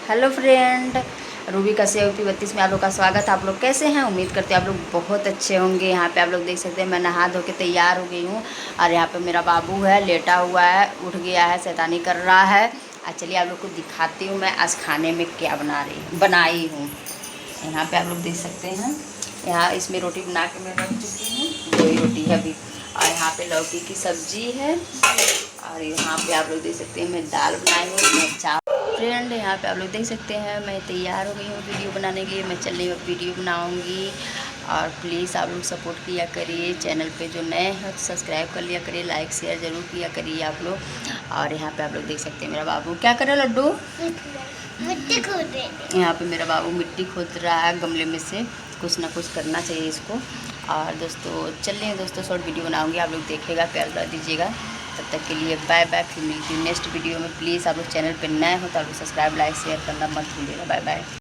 Hello friend, Ruby का सेवती 32 में आप लोग का स्वागत है। आप लोग कैसे हैं? उम्मीद करते हैं आप लोग बहुत अच्छे होंगे। यहाँ पे आप लोग देख सकते हैं मैं नहा धो के तैयार हो गई हूँ और यहाँ पे मेरा बाबू है, लेटा हुआ है, उठ गया है, शैतानी कर रहा है। चलिए आप लोग को दिखाती हूँ मैं आज खाने में क्या बनाई हूँ। यहाँ पे आप लोग देख सकते हैं, यहाँ इसमें रोटी बना के मैं रख चुकी हूँ, वही रोटी है अभी। और यहाँ पे लौकी की सब्जी है और यहाँ पे आप लोग देख सकते हैं मैं दाल बनाई हूँ, मैं चावल। फ्रेंड यहाँ पे आप लोग देख सकते हैं मैं तैयार हो गई हूँ वीडियो बनाने के लिए। मैं चल रही हूँ वीडियो बनाऊँगी और प्लीज़ आप लोग सपोर्ट किया करिए। चैनल पे जो नए हैं तो सब्सक्राइब कर लिया करिए, लाइक शेयर ज़रूर किया करिए आप लोग। और यहाँ पे आप लोग देख सकते हैं मेरा बाबू क्या कर रहा है, लड्डू मिट्टी खोद रहे। यहाँ पे मेरा बाबू मिट्टी खोद रहा है गमले में से, कुछ ना कुछ करना चाहिए इसको। और दोस्तों चल रहे हैं दोस्तों, शॉर्ट वीडियो बनाऊँगी, आप लोग देखेगा, प्यार कर दीजिएगा। तब तक के लिए बाय बाय, फिर मिलती हूँ नेक्स्ट वीडियो में। प्लीज़ आप लोग चैनल पर नए हो तो आप लोग सब्सक्राइब लाइक शेयर करना मत भूलिएगा। Bye bye.